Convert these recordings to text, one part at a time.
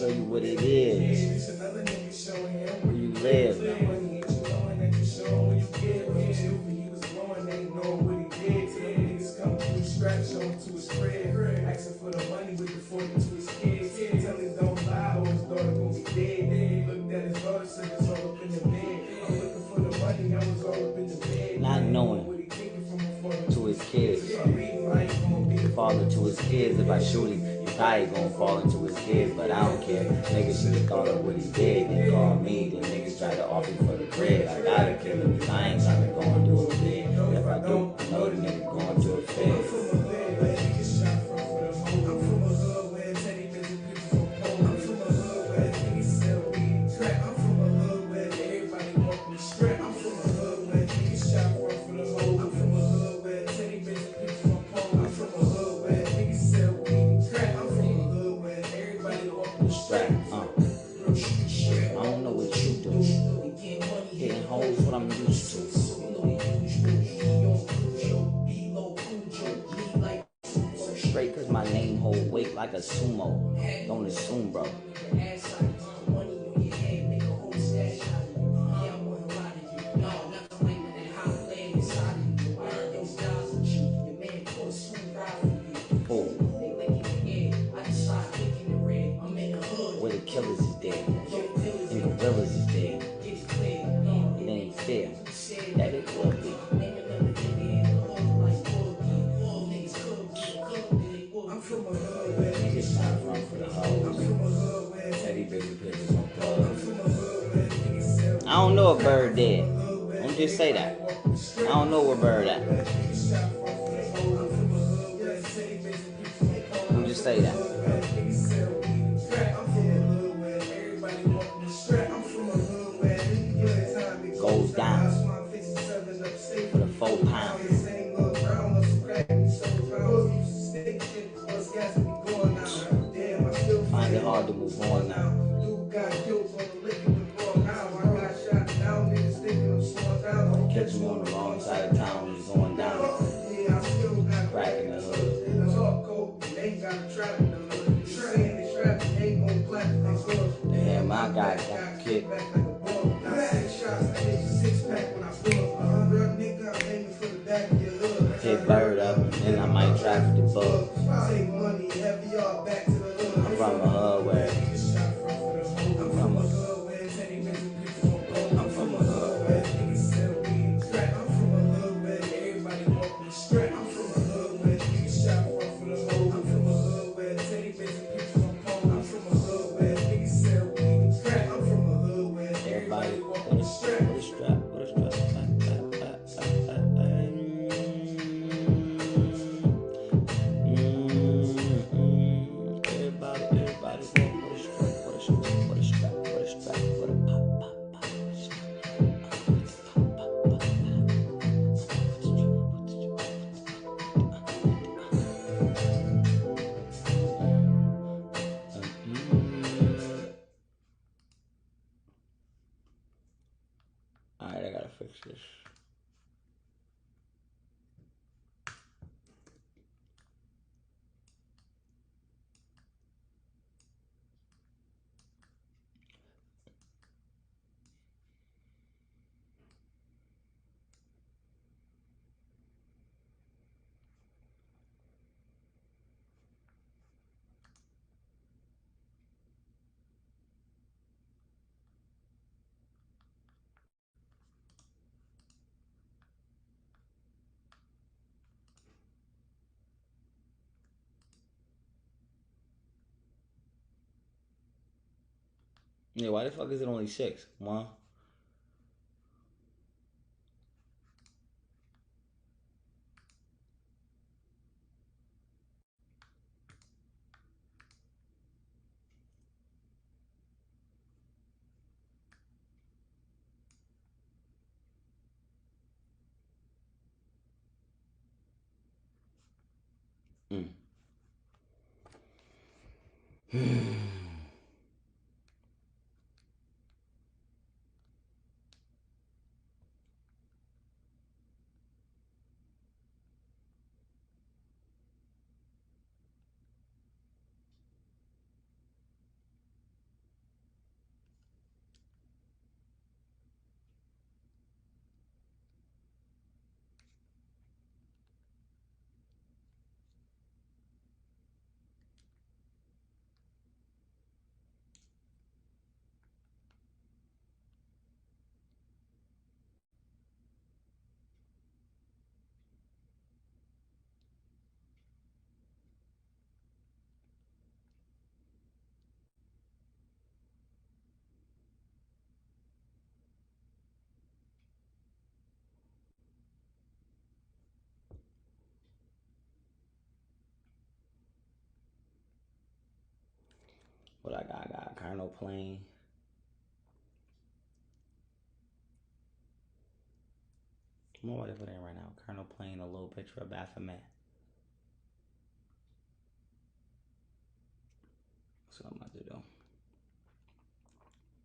show you what it is. Where you live now. To his crib, asking for the money with the 40 to his kids. Tell him don't lie or his daughter gon' be dead. He looked at his daughter, said it's all up in the bed. I'm looking for the money, I was all up in the bed. Not knowing to his kids. Father to his kids, if I shoot him, he probably gon' fall into his kids, but I don't care. Niggas should've thought of what he did, then call me, then niggas try to offer for the bread. I gotta kill him, cause I ain't trying to go and do a bid. If I do, I know the nigga going to a fed. I don't know what you do. Hitting holes, what I'm used to. Straight cause my name hold weight like a sumo. Don't assume, bro. Where the killers is dead and the gorillas is dead. It ain't fair that it will be. I'm from a hood where niggas not run for the hoes. I'm from a hood where teddy baby pictures on plugs. I don't know a bird dead. Don't just say that. I don't know where bird at. Don't just say that. Goes down for the 4 pounds. Find it hard to move on now. Catch me on the wrong side of town when it's going down. Cracking the hood. Damn, my guy got kicked. Hit bird up, and then I might traffic the bug. I'm from a hood where Alright, I gotta fix this. Yeah, why the fuck is it only 6? Mom? What I got Colonel Plain. I'm gonna wait for that right now. Colonel Plain, a little picture of Baphomet. That's what I'm about to do.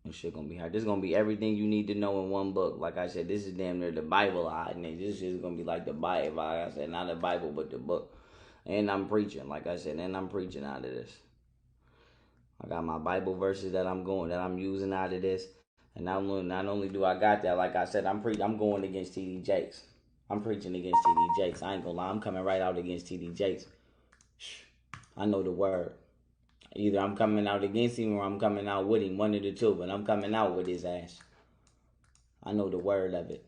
This shit gonna be hard. This is gonna be everything you need to know in one book. Like I said, this is damn near the Bible. This shit is gonna be like the Bible. Like I said, not the Bible, but the book. And I'm preaching, like I said, and I'm preaching out of this. I got my Bible verses that I'm using out of this. And not only do I got that, like I said, I'm going against TD Jakes. I'm preaching against TD Jakes. I ain't gonna lie, I'm coming right out against TD Jakes. I know the word. Either I'm coming out against him or I'm coming out with him, one of the two, but I'm coming out with his ass. I know the word of it.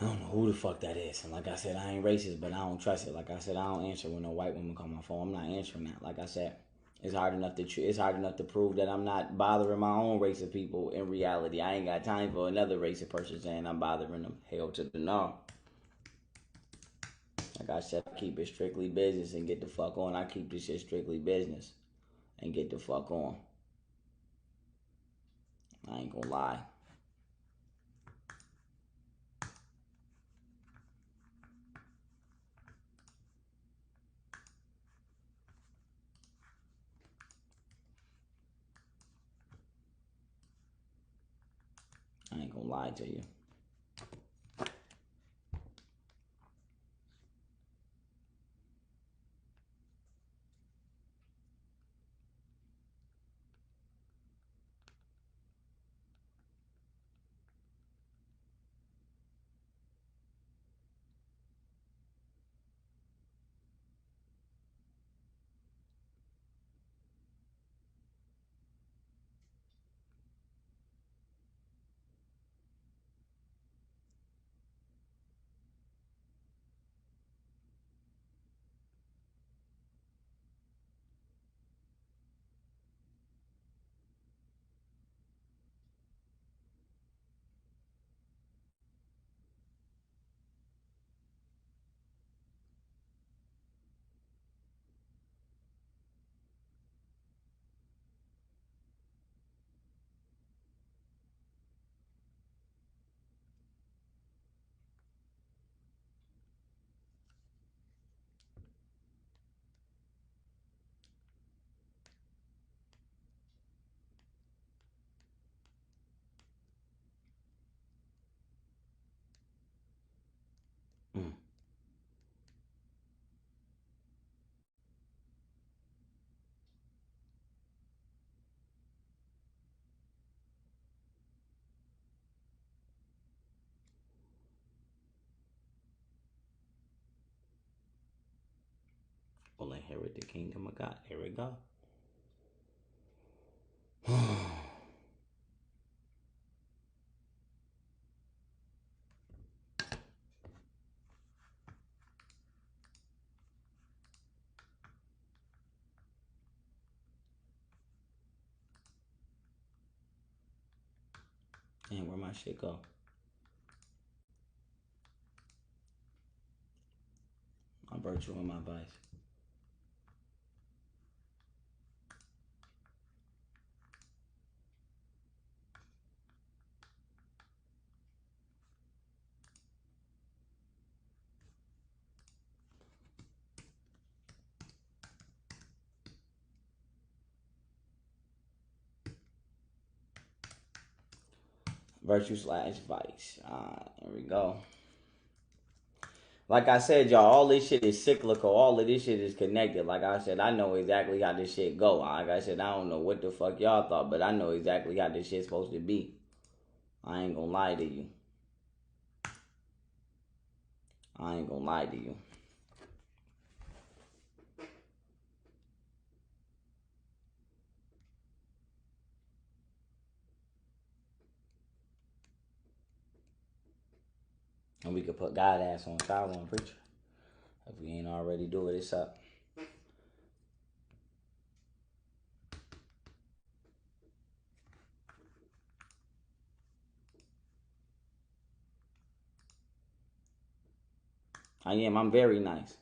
I don't know who the fuck that is. And like I said, I ain't racist, but I don't trust it. Like I said, I don't answer when a white woman call my phone. I'm not answering that. Like I said, it's hard enough to prove that I'm not bothering my own race of people in reality. I ain't got time for another race of person saying I'm bothering them. Hell to the no. Like I said, I keep it strictly business and get the fuck on. I keep this shit strictly business and get the fuck on. I ain't gonna lie. I ain't gonna lie to you. Mm. Will inherit the kingdom of God. Here we go. Damn, where my shit go? My virtue and my vice. Virtue slash vice. There we go. Like I said, y'all, all this shit is cyclical. All of this shit is connected. Like I said, I know exactly how this shit go. Like I said, I don't know what the fuck y'all thought, but I know exactly how this shit's supposed to be. I ain't gonna lie to you. I ain't gonna lie to you. And we could put God ass on Pharaoh and Preacher. If we ain't already do it, it's up. I am. I'm very nice.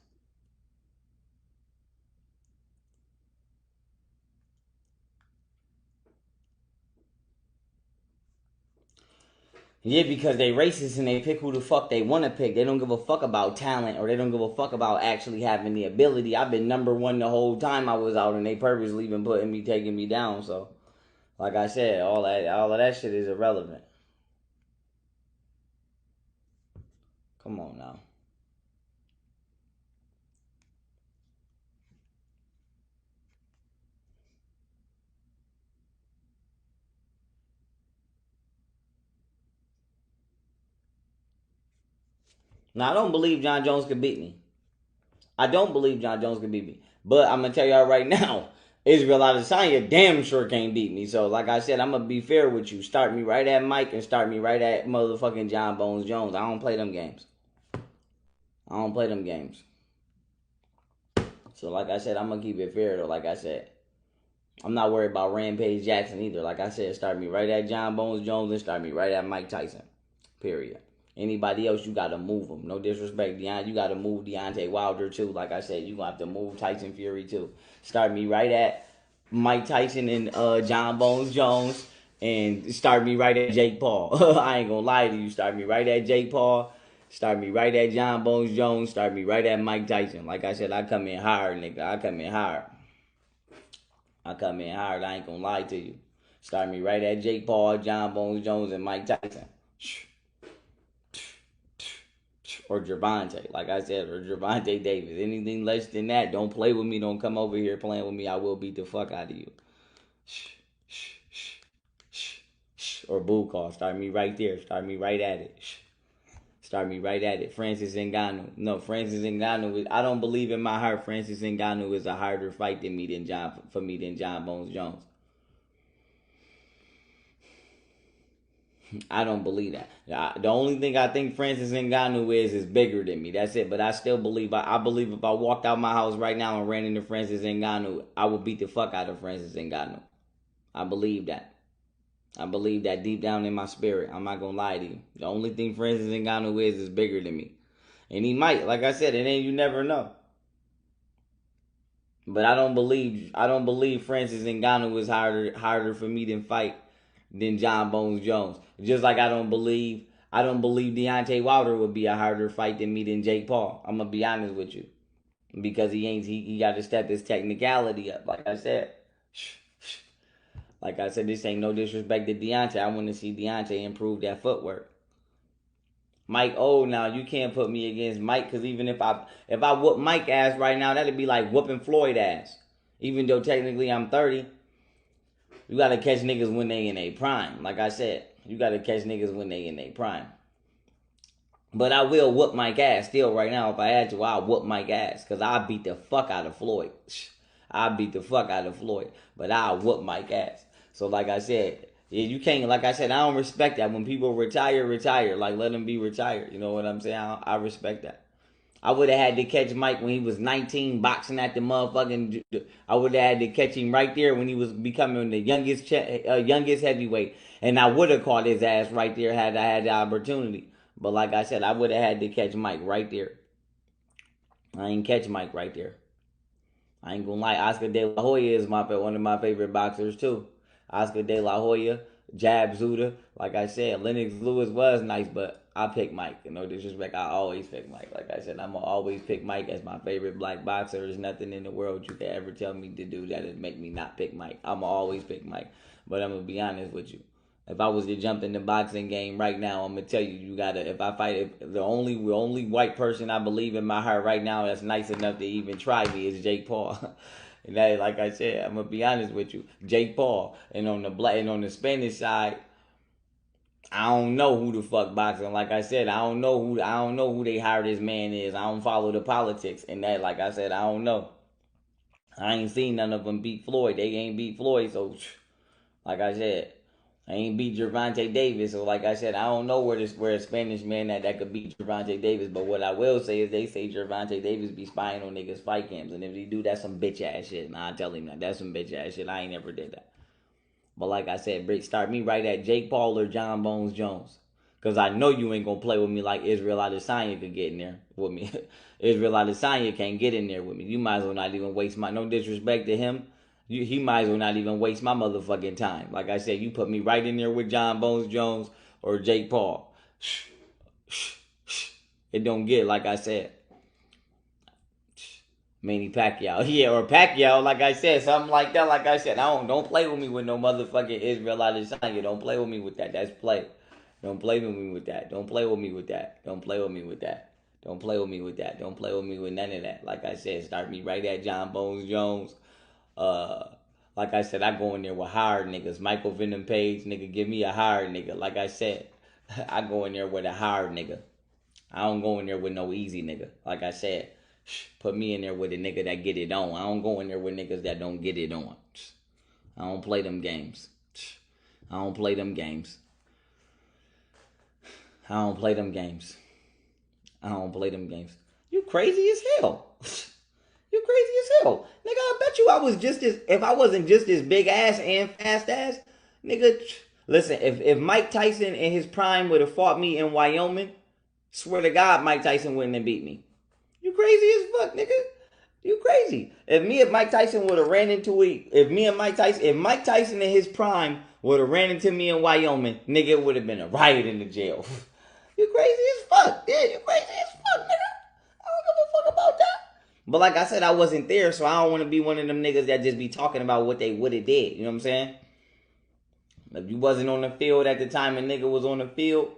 Yeah, because they racist and they pick who the fuck they want to pick. They don't give a fuck about talent or they don't give a fuck about actually having the ability. I've been #1 the whole time I was out and they purposely been putting me, taking me down. So, like I said, all of that shit is irrelevant. Come on now. Now, I don't believe John Jones could beat me. I don't believe John Jones could beat me. But I'm going to tell y'all right now, Israel Adesanya damn sure can't beat me. So, like I said, I'm going to be fair with you. Start me right at Mike and start me right at motherfucking John Bones Jones. I don't play them games. I don't play them games. So, like I said, I'm going to keep it fair, though. Like I said, I'm not worried about Rampage Jackson either. Like I said, start me right at John Bones Jones and start me right at Mike Tyson. Period. Anybody else, you got to move them. No disrespect, you got to move Deontay Wilder, too. Like I said, you have to move Tyson Fury, too. Start me right at Mike Tyson and John Bones Jones. And start me right at Jake Paul. I ain't going to lie to you. Start me right at Jake Paul. Start me right at John Bones Jones. Start me right at Mike Tyson. Like I said, I come in hard, nigga. I come in hard. I ain't going to lie to you. Start me right at Jake Paul, John Bones Jones, and Mike Tyson. Or Gervonta, like I said, or Gervonta Davis. Anything less than that, don't play with me. Don't come over here playing with me. I will beat the fuck out of you. Or bull call. Start me right there. Start me right at it. Start me right at it. Francis Ngannou. No, Francis Ngannou. I don't believe in my heart Francis Ngannou is a harder fight than John Bones Jones. I don't believe that. The only thing I think Francis Ngannou is bigger than me. That's it. But I still believe. I believe if I walked out my house right now and ran into Francis Ngannou, I would beat the fuck out of Francis Ngannou. I believe that. I believe that deep down in my spirit. I'm not gonna lie to you. The only thing Francis Ngannou is bigger than me, and he might. Like I said, it ain't. You never know. But I don't believe Francis Ngannou is harder for me to fight than John Bones Jones. Just like I don't believe Deontay Wilder would be a harder fight than me than Jake Paul. I'm gonna be honest with you, because he got to step his technicality up. Like I said, this ain't no disrespect to Deontay. I want to see Deontay improve that footwork. Mike, now you can't put me against Mike, because even if I whoop Mike ass right now, that'd be like whooping Floyd ass. Even though technically I'm 30. You gotta catch niggas when they in a prime. Like I said, you gotta catch niggas when they in a prime. But I will whoop Mike ass still right now. If I had to, I'll whoop Mike ass. Because I beat the fuck out of Floyd. But I'll whoop Mike ass. So like I said, you can't, like I said, I don't respect that. When people retire. Like, let them be retired. You know what I'm saying? I respect that. I would have had to catch Mike when he was 19 boxing at the motherfucking. I would have had to catch him right there when he was becoming the youngest heavyweight. And I would have caught his ass right there had I had the opportunity. But like I said, I would have had to catch Mike right there. I ain't catch Mike right there. I ain't gonna lie. Oscar De La Hoya is one of my favorite boxers too. Oscar De La Hoya, Jab Zuda. Like I said, Lennox Lewis was nice, but I pick Mike. No disrespect, I always pick Mike. Like I said, I'm gonna always pick Mike as my favorite black boxer. There's nothing in the world you can ever tell me to do that would make me not pick Mike. I'm gonna always pick Mike. But I'm gonna be honest with you. If I was to jump in the boxing game right now, I'm gonna tell you, you gotta. If I fight, the only white person I believe in my heart right now that's nice enough to even try me is Jake Paul. And that, like I said, I'm gonna be honest with you, Jake Paul. And on the Spanish side, I don't know who the fuck boxing. Like I said, I don't know who they hired this man is. I don't follow the politics and that. Like I said, I don't know. I ain't seen none of them beat Floyd. They ain't beat Floyd, so like I said, I ain't beat Gervonta Davis. So like I said, I don't know where a Spanish man that could beat Gervonta Davis. But what I will say is they say Gervonta Davis be spying on niggas' fight camps, and if he do, that's some bitch ass shit. And I tell him that's some bitch ass shit. I ain't never did that. But like I said, Brick, start me right at Jake Paul or John Bones Jones. Because I know you ain't going to play with me like Israel Adesanya could get in there with me. Israel Adesanya can't get in there with me. You might as well not even waste my... No disrespect to him. He might as well not even waste my motherfucking time. Like I said, you put me right in there with John Bones Jones or Jake Paul. It don't get, like I said. Manny Pacquiao. Yeah, or Pacquiao, like I said, something like that. Like I said, don't play with me with no motherfucking Israel Adesanya. Don't play with me with that. That's play. Don't play with me with that. Don't play with me with that. Don't play with me with that. Don't play with me with that. Don't play with me with none of that. Like I said, start me right at John Bones Jones. Like I said, I go in there with hard niggas. Michael Venom Page, nigga, give me a hard nigga. Like I said, I go in there with a hard nigga. I don't go in there with no easy nigga. Like I said, put me in there with a nigga that get it on. I don't go in there with niggas that don't get it on. I don't play them games. I don't play them games. I don't play them games. I don't play them games. You crazy as hell. You crazy as hell. Nigga, I bet you I was just as... If I wasn't just as big ass and fast ass, nigga... Listen, if Mike Tyson in his prime would have fought me in Wyoming, swear to God, Mike Tyson wouldn't have beat me. You crazy as fuck, nigga. You crazy. If Mike Tyson would have ran into it... If Mike Tyson in his prime would have ran into me in Wyoming, nigga, it would have been a riot in the jail. You crazy as fuck. Yeah, you crazy as fuck, nigga. I don't give a fuck about that. But like I said, I wasn't there, so I don't want to be one of them niggas that just be talking about what they would have did. You know what I'm saying? If you wasn't on the field at the time a nigga was on the field,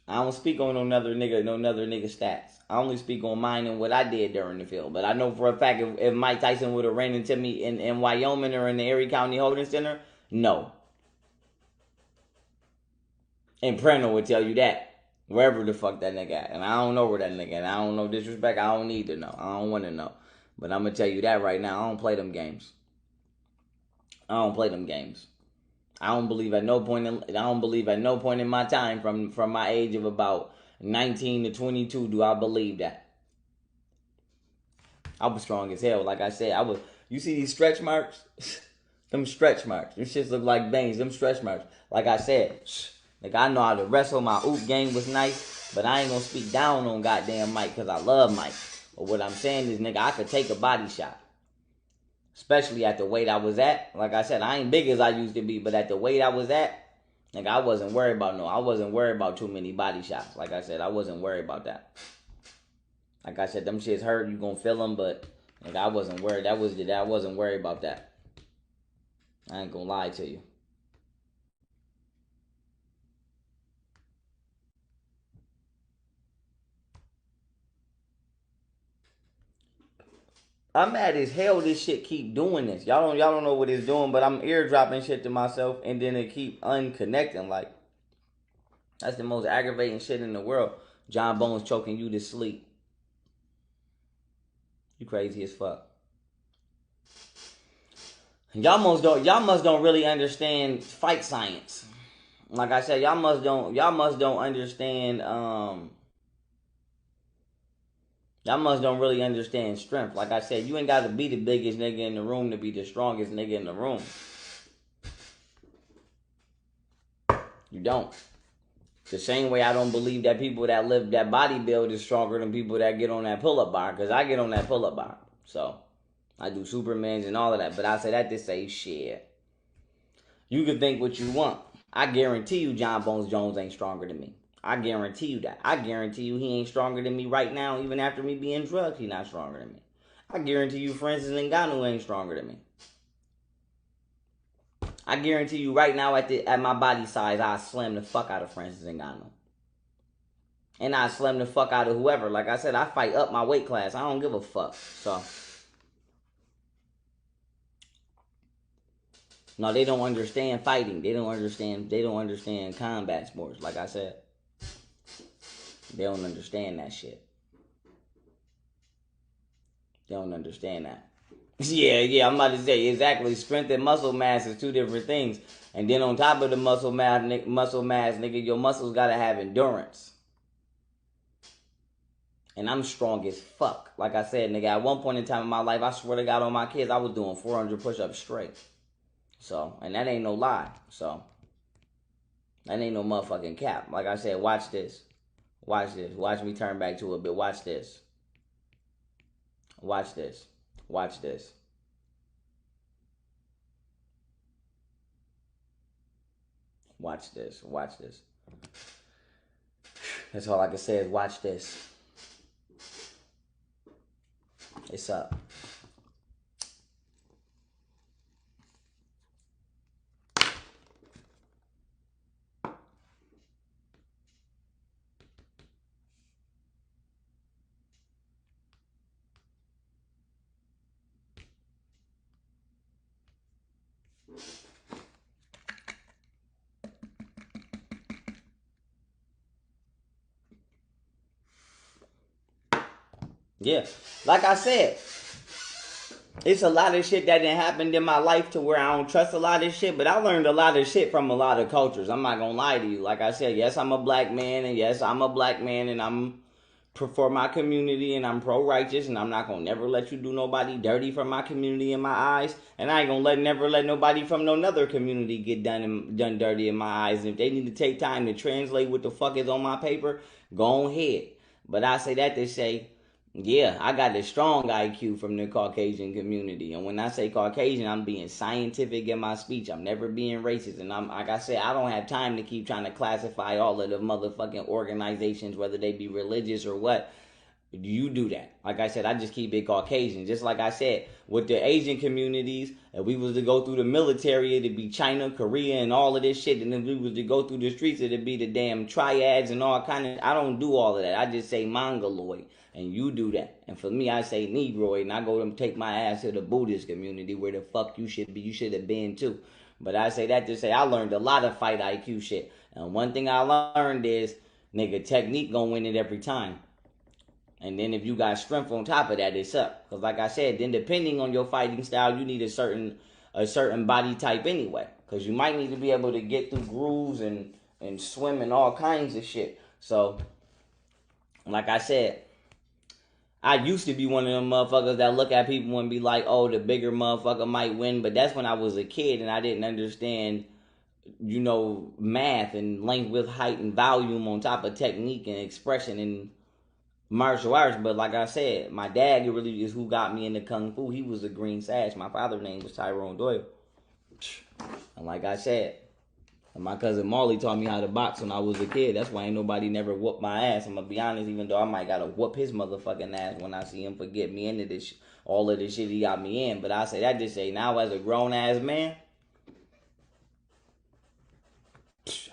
I don't speak on no other nigga stats. I only speak on mine and what I did during the field. But I know for a fact if Mike Tyson would have ran into me in Wyoming or in the Erie County Holding Center, no. And Prano would tell you that. Wherever the fuck that nigga at. And I don't know where that nigga at. I don't know disrespect. I don't need to know. I don't want to know. But I'm going to tell you that right now. I don't play them games. I don't play them games. I don't believe at no point in my time from my age of about 19 to 22 do I believe that. I was strong as hell. Like I said, you see these stretch marks? Them stretch marks. Them shits look like veins. Them stretch marks. Like I said, like I know how to wrestle. My oop game was nice, but I ain't gonna speak down on goddamn Mike because I love Mike. But what I'm saying is, nigga, I could take a body shot. Especially at the weight I was at. Like I said, I ain't big as I used to be, but at the weight I was at, nigga, I wasn't worried about too many body shots. Like I said, I wasn't worried about that. Like I said, them shits hurt, you gonna feel them, but nigga, I wasn't worried. I wasn't worried about that. I ain't gonna lie to you. I'm mad as hell this shit keep doing this. Y'all don't know what it's doing, but I'm eardropping shit to myself and then it keep unconnecting. Like, that's the most aggravating shit in the world. John Bones choking you to sleep. You crazy as fuck. Y'all must don't really understand fight science. Like I said, y'all must don't understand y'all must don't really understand strength. Like I said, you ain't got to be the biggest nigga in the room to be the strongest nigga in the room. You don't. The same way I don't believe that people that live that bodybuild is stronger than people that get on that pull-up bar. Because I get on that pull-up bar. So, I do Supermans and all of that. But I say that to say shit. You can think what you want. I guarantee you John Bones Jones ain't stronger than me. I guarantee you that. I guarantee you he ain't stronger than me right now. Even after me being drugged, he not stronger than me. I guarantee you Francis Ngannou ain't stronger than me. I guarantee you right now at my body size, I slam the fuck out of Francis Ngannou. And I slam the fuck out of whoever. Like I said, I fight up my weight class. I don't give a fuck. So, No, they don't understand fighting. They don't understand combat sports. Like I said, they don't understand that shit. They don't understand that. Yeah, I'm about to say exactly. Strength and muscle mass is two different things. And then on top of the muscle mass, nigga, your muscles gotta have endurance. And I'm strong as fuck. Like I said, nigga, at one point in time in my life, I swear to God on my kids, I was doing 400 push-ups straight. So, and that ain't no lie. So, that ain't no motherfucking cap. Like I said, watch this. Watch this. Watch me turn back to it, but watch this. Watch this. Watch this. Watch this. Watch this. That's all I can say is watch this. It's up. Yeah. Like I said, it's a lot of shit that didn't happen in my life to where I don't trust a lot of shit, but I learned a lot of shit from a lot of cultures. I'm not gonna lie to you. Like I said, yes, I'm a black man, and yes, I'm a black man, and I'm for my community, and I'm pro-righteous, and I'm not gonna never let you do nobody dirty from my community in my eyes, and I ain't gonna never let nobody from no other community get done dirty in my eyes. And if they need to take time to translate what the fuck is on my paper, go ahead. But I say that to say, yeah, I got a strong IQ from the Caucasian community. And when I say Caucasian, I'm being scientific in my speech. I'm never being racist. And I'm like I said, I don't have time to keep trying to classify all of the motherfucking organizations, whether they be religious or what. You do that. Like I said, I just keep it Caucasian. Just like I said, with the Asian communities, if we was to go through the military, it'd be China, Korea, and all of this shit. And if we was to go through the streets, it'd be the damn triads and all kind of. I don't do all of that. I just say Mongoloid, and you do that. And for me, I say Negroid, and I go and take my ass to the Buddhist community where the fuck you should be. You should have been too. But I say that to say I learned a lot of fight IQ shit. And one thing I learned is, nigga, technique gonna win it every time. And then if you got strength on top of that, it's up. Because like I said, then depending on your fighting style, you need a certain body type anyway. Because you might need to be able to get through grooves and swim and all kinds of shit. So, like I said, I used to be one of them motherfuckers that look at people and be like, oh, the bigger motherfucker might win. But that's when I was a kid and I didn't understand, math and length, width, height, and volume on top of technique and expression and martial arts. But like I said, my dad really is who got me into kung fu. He was a green sash. My father's name was Tyrone Doyle. And like I said, my cousin Marley taught me how to box when I was a kid. That's why ain't nobody never whooped my ass. I'm gonna be honest, even though I might gotta whoop his motherfucking ass when I see him for getting me into this, all of this shit he got me in. But I say that just say now as a grown ass man,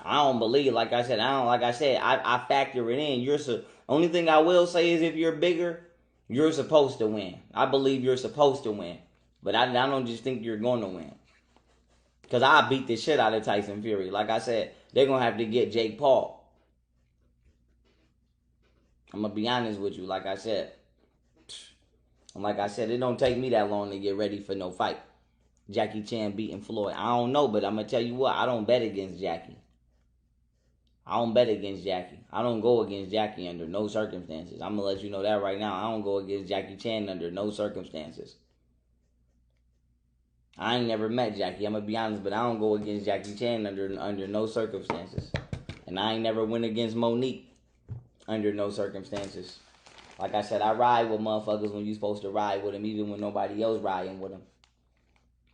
I don't believe. Like I said, I factor it in. Only thing I will say is if you're bigger, you're supposed to win. I believe you're supposed to win, but I don't just think you're going to win. Because I beat the shit out of Tyson Fury. Like I said, they're going to have to get Jake Paul. I'm going to be honest with you. Like I said, it don't take me that long to get ready for no fight. Jackie Chan beating Floyd. I don't know, but I'm going to tell you what. I don't bet against Jackie. I don't bet against Jackie. I don't go against Jackie under no circumstances. I'm going to let you know that right now. I don't go against Jackie Chan under no circumstances. I ain't never met Jackie, I'm going to be honest, but I don't go against Jackie Chan under no circumstances. And I ain't never went against Monique under no circumstances. Like I said, I ride with motherfuckers when you supposed to ride with them, even when nobody else riding with them.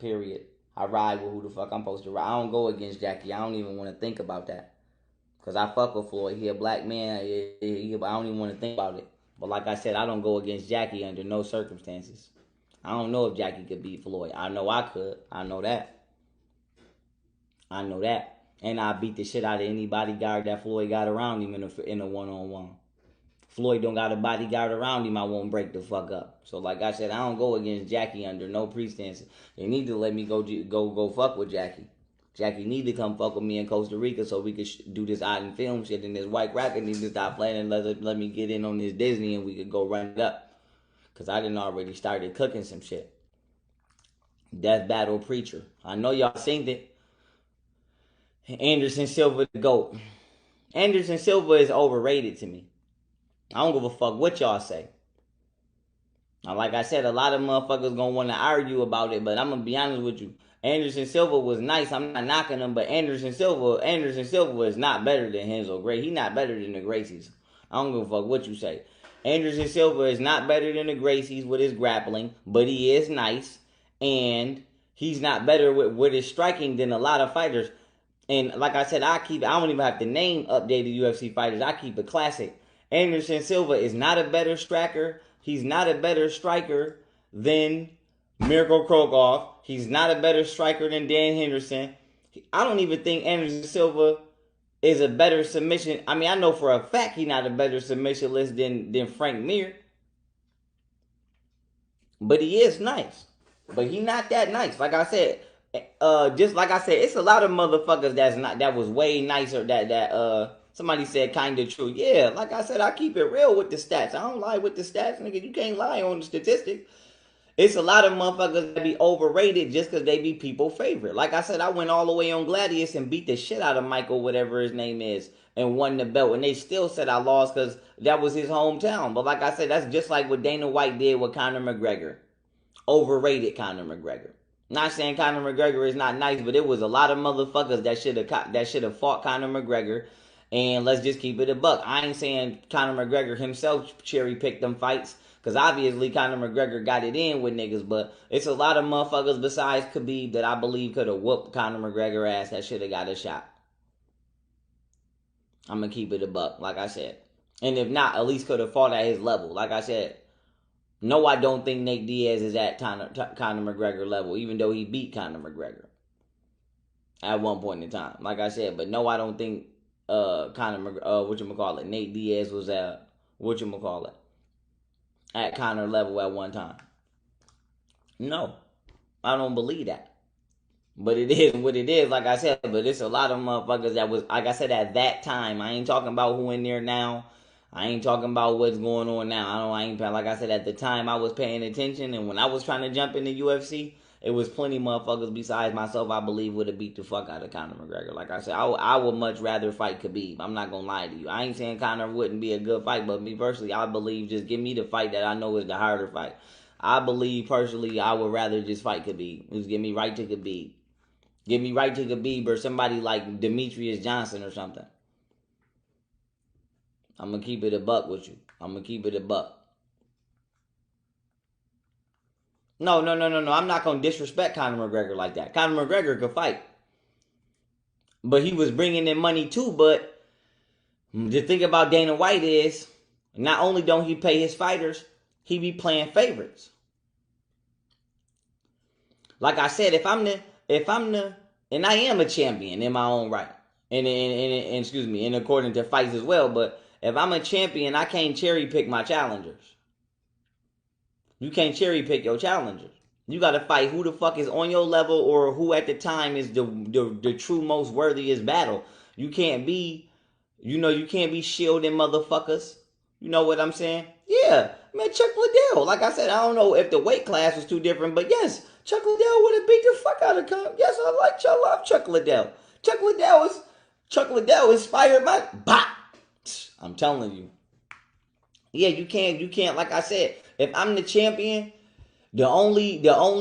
Period. I ride with who the fuck I'm supposed to ride. I don't go against Jackie. I don't even want to think about that. Because I fuck with Floyd. He a black man. I don't even want to think about it. But like I said, I don't go against Jackie under no circumstances. I don't know if Jackie could beat Floyd. I know I could. I know that. And I beat the shit out of any bodyguard that Floyd got around him in a one-on-one. Floyd don't got a bodyguard around him, I won't break the fuck up. So like I said, I don't go against Jackie under no pretense. They need to let me go fuck with Jackie. Jackie need to come fuck with me in Costa Rica so we could do this odd and film shit, and this white racket needs to stop playing and let me get in on this Disney and we could go run it up. Because I done already started cooking some shit. Death Battle Preacher. I know y'all seen it. Anderson Silva the GOAT. Anderson Silva is overrated to me. I don't give a fuck what y'all say. Now, like I said, a lot of motherfuckers gonna want to argue about it, but I'm gonna be honest with you. Anderson Silva was nice. I'm not knocking him, but Anderson Silva is not better than Renzo Gracie. He not better than the Gracies. I don't give a fuck what you say. Anderson Silva is not better than the Gracies with his grappling, but he is nice, and he's not better with his striking than a lot of fighters. And like I said, I don't even have to name updated UFC fighters. I keep it classic. Anderson Silva is not a better striker. He's not a better striker than Mirko Krokov. He's not a better striker than Dan Henderson. I don't even think Anderson Silva is a better submission. I mean, I know for a fact he's not a better submissionist than Frank Mir. But he is nice. But he not that nice. Like I said, it's a lot of motherfuckers that was way nicer. Somebody said kind of true. Yeah, like I said, I keep it real with the stats. I don't lie with the stats, nigga. You can't lie on the statistics. It's a lot of motherfuckers that be overrated just because they be people favorite. Like I said, I went all the way on Gladius and beat the shit out of Michael, whatever his name is, and won the belt. And they still said I lost because that was his hometown. But like I said, that's just like what Dana White did with Conor McGregor. Overrated Conor McGregor. Not saying Conor McGregor is not nice, but it was a lot of motherfuckers that should have fought Conor McGregor. And let's just keep it a buck. I ain't saying Conor McGregor himself cherry-picked them fights. Because obviously Conor McGregor got it in with niggas. But it's a lot of motherfuckers besides Khabib that I believe could have whooped Conor McGregor ass that should have got a shot. I'm going to keep it a buck, like I said. And if not, at least could have fought at his level. Like I said, no, I don't think Nate Diaz is at Conor McGregor level, even though he beat Conor McGregor at one point in time. Like I said, but no, I don't think Nate Diaz was at at Conor level at one time. No, I don't believe that. But it is what it is, like I said. But it's a lot of motherfuckers that was, like I said, at that time. I ain't talking about who in there now. I ain't talking about what's going on now. Like I said, at the time I was paying attention, and when I was trying to jump into UFC, it was plenty motherfuckers besides myself I believe would have beat the fuck out of Conor McGregor. Like I said, I would much rather fight Khabib. I'm not gonna lie to you. I ain't saying Conor wouldn't be a good fight, but me personally, I believe just give me the fight that I know is the harder fight. I believe personally I would rather just fight Khabib. Just give me right to Khabib. Give me right to Khabib or somebody like Demetrius Johnson or something. I'm going to keep it a buck with you. I'm going to keep it a buck. No. I'm not going to disrespect Conor McGregor like that. Conor McGregor could fight. But he was bringing in money too. But the thing about Dana White is, not only don't he pay his fighters, he be playing favorites. Like I said, and I am a champion in my own right. And according to fights as well, but if I'm a champion, I can't cherry pick my challengers. You can't cherry pick your challengers. You got to fight who the fuck is on your level or who at the time is the true most worthiest battle. You can't be shielding motherfuckers. You know what I'm saying? Yeah, man, Chuck Liddell. Like I said, I don't know if the weight class was too different, but yes, Chuck Liddell would have beat the fuck out of Conor. Yes, I love Chuck Liddell. Chuck Liddell inspired my bop. I'm telling you. Yeah, you can't, like I said, if I'm the champion, the only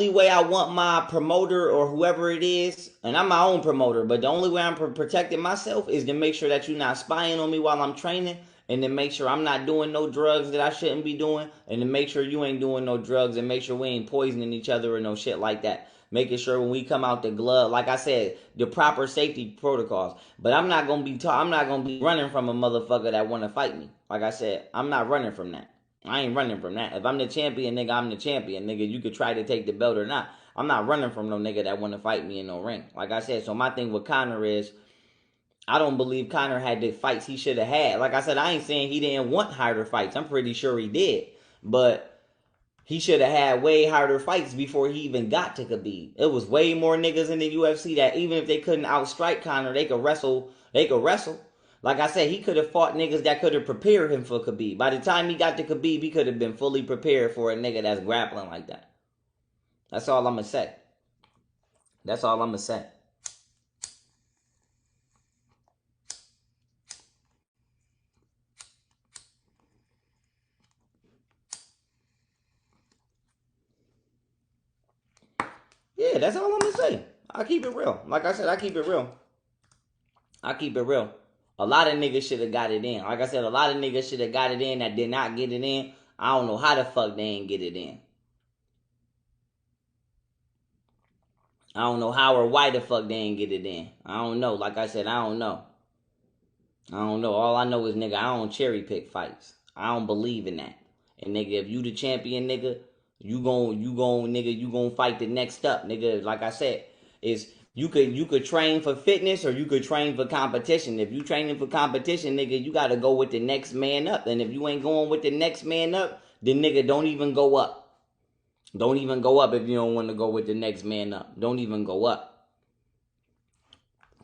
way I want my promoter or whoever it is, and I'm my own promoter, but the only way I'm protecting myself is to make sure that you're not spying on me while I'm training, and to make sure I'm not doing no drugs that I shouldn't be doing, and to make sure you ain't doing no drugs, and make sure we ain't poisoning each other or no shit like that. Making sure when we come out the glove, like I said, the proper safety protocols. But I'm not gonna be running from a motherfucker that want to fight me. Like I said, I'm not running from that. I ain't running from that. If I'm the champion, nigga, I'm the champion, nigga. You could try to take the belt or not. I'm not running from no nigga that want to fight me in no ring. Like I said, so my thing with Conor is, I don't believe Conor had the fights he should have had. Like I said, I ain't saying he didn't want harder fights. I'm pretty sure he did. But he should have had way harder fights before he even got to Khabib. It was way more niggas in the UFC that even if they couldn't outstrike Conor, they could wrestle. They could wrestle. Like I said, he could have fought niggas that could have prepared him for Khabib. By the time he got to Khabib, he could have been fully prepared for a nigga that's grappling like that. That's all I'm going to say. That's all I'm going to say. Yeah, that's all I'm going to say. I keep it real. Like I said, I keep it real. I keep it real. A lot of niggas should have got it in. Like I said, a lot of niggas should have got it in that did not get it in. I don't know how the fuck they ain't get it in. I don't know how or why the fuck they ain't get it in. I don't know. Like I said, I don't know. I don't know. All I know is, nigga, I don't cherry pick fights. I don't believe in that. And nigga, if you the champion, nigga, you gon' fight the next up, nigga. Like I said, is you could train for fitness or you could train for competition. If you training for competition, nigga, you gotta go with the next man up. And if you ain't going with the next man up, then nigga, don't even go up. Don't even go up if you don't want to go with the next man up. Don't even go up.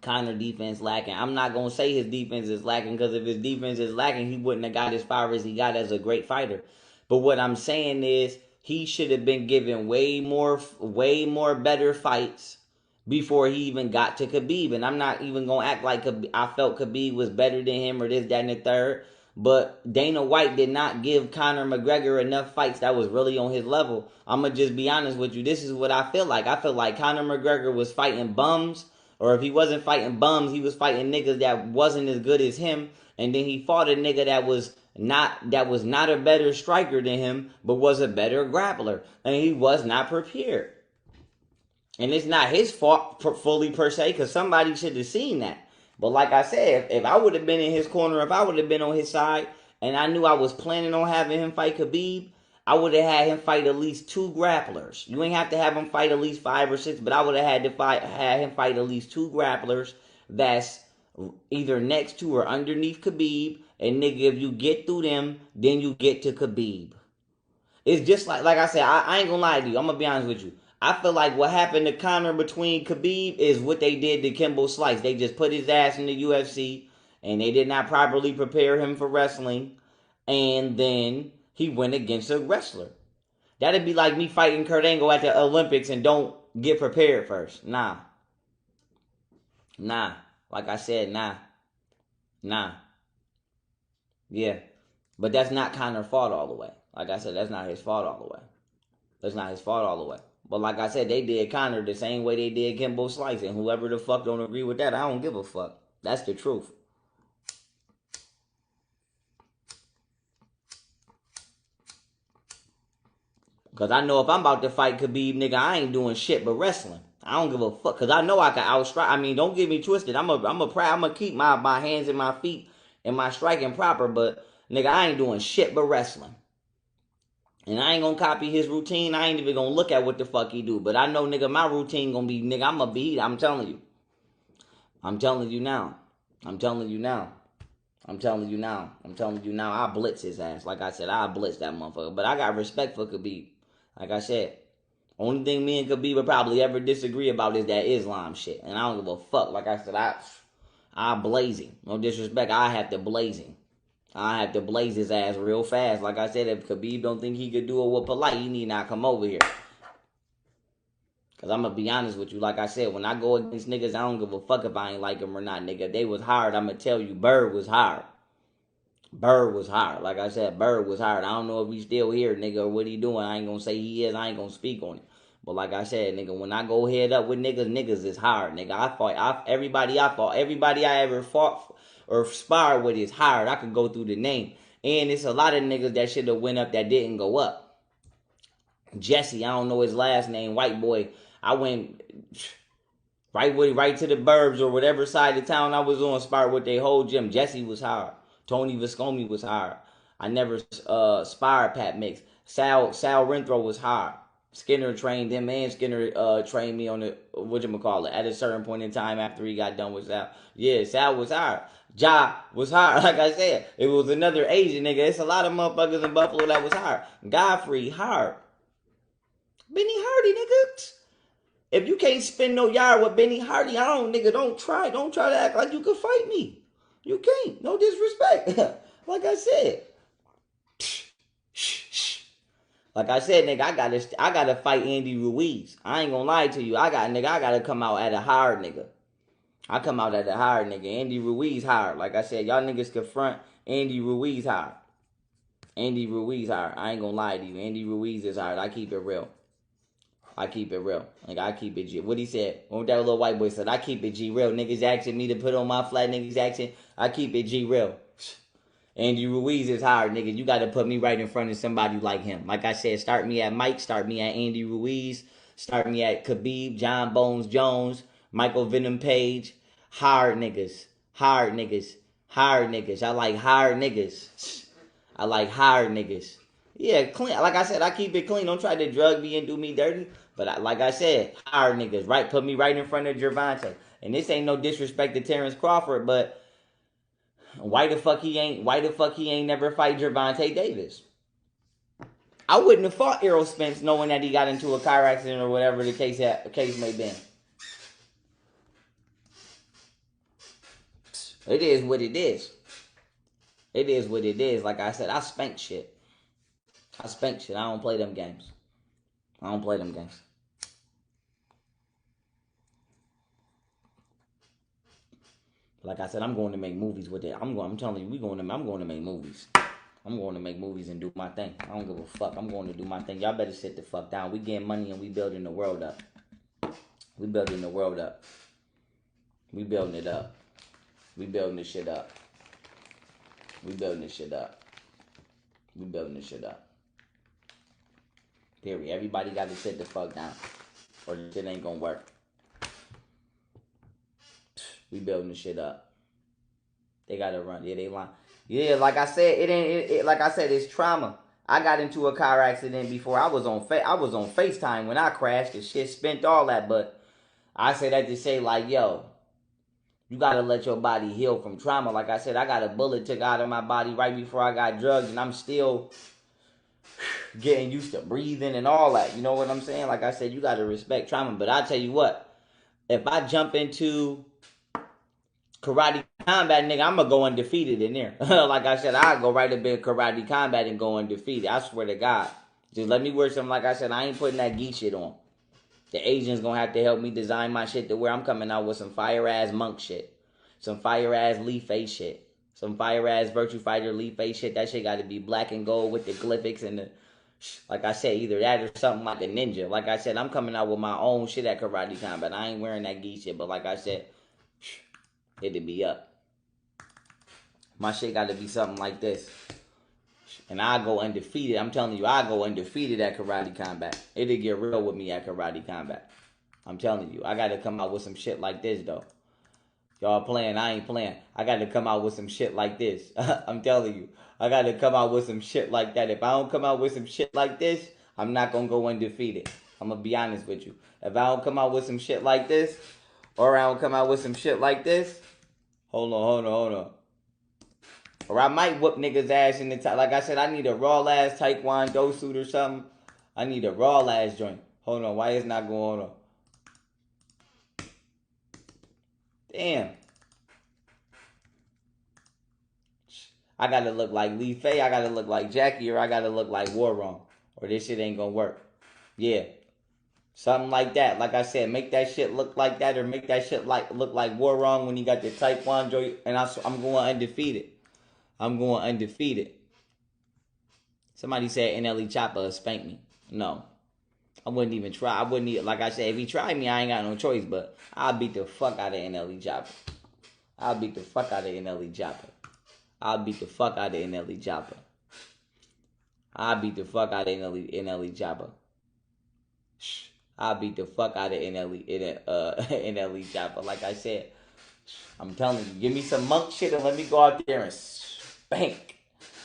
Conor defense lacking. I'm not going to say his defense is lacking, because if his defense is lacking, he wouldn't have got as far as he got as a great fighter. But what I'm saying is he should have been given way more better fights before he even got to Khabib. And I'm not even going to act like I felt Khabib was better than him or this, that, and the third. But Dana White did not give Conor McGregor enough fights that was really on his level. I'm going to just be honest with you. This is what I feel like. I feel like Conor McGregor was fighting bums. Or if he wasn't fighting bums, he was fighting niggas that wasn't as good as him. And then he fought a nigga that was not a better striker than him, but was a better grappler. And he was not prepared. And it's not his fault fully per se, because somebody should have seen that. But like I said, if I would have been in his corner, if I would have been on his side, and I knew I was planning on having him fight Khabib, I would have had him fight at least 2 grapplers. You ain't have to have him fight at least 5 or 6, but I would have had him fight at least 2 grapplers that's either next to or underneath Khabib. And nigga, if you get through them, then you get to Khabib. It's just like I said, I ain't gonna lie to you. I'm gonna be honest with you. I feel like what happened to Conor between Khabib is what they did to Kimbo Slice. They just put his ass in the UFC, and they did not properly prepare him for wrestling, and then he went against a wrestler. That'd be like me fighting Kurt Angle at the Olympics and don't get prepared first. Nah. Like I said, nah. Yeah. But that's not Conor's fault all the way. Like I said, that's not his fault all the way. That's not his fault all the way. But like I said, they did Conor the same way they did Kimbo Slice. And whoever the fuck don't agree with that, I don't give a fuck. That's the truth. Because I know if I'm about to fight Khabib, nigga, I ain't doing shit but wrestling. I don't give a fuck. Because I know I can outstrike. I mean, don't get me twisted. I'm a keep my hands and my feet and my striking proper. But, nigga, I ain't doing shit but wrestling. And I ain't gonna copy his routine. I ain't even gonna look at what the fuck he do. But I know, nigga, my routine gonna be, nigga, I'm gonna beat. I'm telling you. I'm telling you now. I'm telling you now. I'm telling you now. I'm telling you now. I blitz his ass. Like I said, I blitz that motherfucker. But I got respect for Khabib. Like I said, only thing me and Khabib would probably ever disagree about is that Islam shit. And I don't give a fuck. Like I said, I blaze him. No disrespect. I have to blaze him. I have to blaze his ass real fast. Like I said, if Khabib don't think he could do it with polite, he need not come over here. Because I'm going to be honest with you. Like I said, when I go against niggas, I don't give a fuck if I ain't like them or not, nigga. If they was hard, I'm going to tell you, Bird was hard. Bird was hard. Like I said, Bird was hard. I don't know if he's still here, nigga, or what he doing. I ain't going to say he is. I ain't going to speak on it. But like I said, nigga, when I go head up with niggas is hard, nigga. Everybody I ever fought or sparred with is hard. I could go through the name. And it's a lot of niggas that should have went up that didn't go up. Jesse, I don't know his last name, white boy. I went right to the burbs or whatever side of town I was on, sparred with their whole gym. Jesse was hard. Tony Viscomi was hard. I never sparred Pat Mix. Sal Renthro was hard. Skinner trained him, and Skinner trained me on the whatchamacallit at a certain point in time after he got done with Sal. Yeah, Sal was hard. Ja was hard. Like I said, it was another Asian nigga. It's a lot of motherfuckers in Buffalo that was hard. Godfrey, hard. Benny Hardy, nigga. If you can't spend no yard with Benny Hardy, don't try to act like you could fight me. You can't. No disrespect. Like I said. Like I said, nigga, I gotta fight Andy Ruiz. I ain't gonna lie to you. I gotta come out at a hard nigga. I come out at a hard nigga. Andy Ruiz hard. Like I said, y'all niggas confront Andy Ruiz hard. Andy Ruiz hard. I ain't gonna lie to you. Andy Ruiz is hard. I keep it real. I keep it real. Like, I keep it G. What he said? What that little white boy said? I keep it G real. Niggas asking me to put on my flat. Niggas asking. I keep it G real. Andy Ruiz is hard, nigga. You got to put me right in front of somebody like him. Like I said, start me at Mike. Start me at Andy Ruiz. Start me at Khabib, John Bones Jones, Michael Venom Page. Hard niggas. Hard niggas. Hard niggas. I like hard niggas. I like hard niggas. Yeah, clean. Like I said, I keep it clean. Don't try to drug me and do me dirty. But like I said, hard niggas. Right? Put me right in front of Gervonta. And this ain't no disrespect to Terrence Crawford, but why the fuck he ain't never fight Gervonta Davis? I wouldn't have fought Errol Spence knowing that he got into a car accident or whatever the case may be. It is what it is. It is what it is. Like I said, I spank shit. I don't play them games. Like I said, I'm going to make movies with it. I'm telling you, I'm going to make movies. I'm going to make movies and do my thing. I don't give a fuck. I'm going to do my thing. Y'all better sit the fuck down. We getting money and we building the world up. We building the world up. We building it up. We building this shit up. We building this shit up. We building this shit up. Period. Everybody got to sit the fuck down, or this shit ain't gonna work. We building this shit up. They gotta run. Yeah, they lying. Yeah, like I said, it ain't. Like I said, it's trauma. I got into a car accident before. I was on FaceTime when I crashed. The shit spent all that, but I say that to say like, yo, you gotta let your body heal from trauma. Like I said, I got a bullet took out of my body right before I got drugged, and I'm still getting used to breathing and all that. You know what I'm saying? Like I said, you gotta respect trauma. But I tell you what, if I jump into karate combat, nigga, I'm gonna go undefeated in there. Like I said, I'll go right up in karate combat and go undefeated. I swear to God. Just let me wear something. Like I said, I ain't putting that gi shit on. The Asians gonna have to help me design my shit to where I'm coming out with some fire ass monk shit. Some fire ass Lee Face shit. Some fire ass Virtue Fighter Lee Face shit. That shit gotta be black and gold with the glyphics and the, like I said, either that or something like a ninja. Like I said, I'm coming out with my own shit at karate combat. I ain't wearing that gi shit, but like I said, it'll be up. My shit gotta be something like this. And I go undefeated. I'm telling you, I go undefeated at karate combat. It'll get real with me at karate combat. I'm telling you, I gotta come out with some shit like this though. Y'all playing, I ain't playing. I gotta come out with some shit like this. I'm telling you, I gotta come out with some shit like that. If I don't come out with some shit like this, I'm not gonna go undefeated. I'm gonna be honest with you. If I don't come out with some shit like this, or I don't come out with some shit like this, hold on. Or I might whoop niggas' ass in the top. Like I said, I need a raw ass taekwondo suit or something. I need a raw ass joint. Hold on, why is not going on? Damn. I gotta look like Lee Fay, I gotta look like Jackie, or I gotta look like Warrong. Or this shit ain't gonna work. Yeah. Something like that. Like I said, make that shit look like that, or make that shit look like Warrong when you got the taekwondo, and I'm going undefeated. I'm going undefeated. Somebody said NLE Choppa spank me. No. I wouldn't even try. I wouldn't even, like I said, if he tried me, I ain't got no choice, but I'll beat the fuck out of NLE Choppa. I'll beat the fuck out of NLE Choppa. I'll beat the fuck out of NLE Choppa. I'll beat the fuck out of NLE Choppa. I'll beat the fuck out of NLE Choppa. Like I said, I'm telling you, give me some monk shit and let me go out there and spank.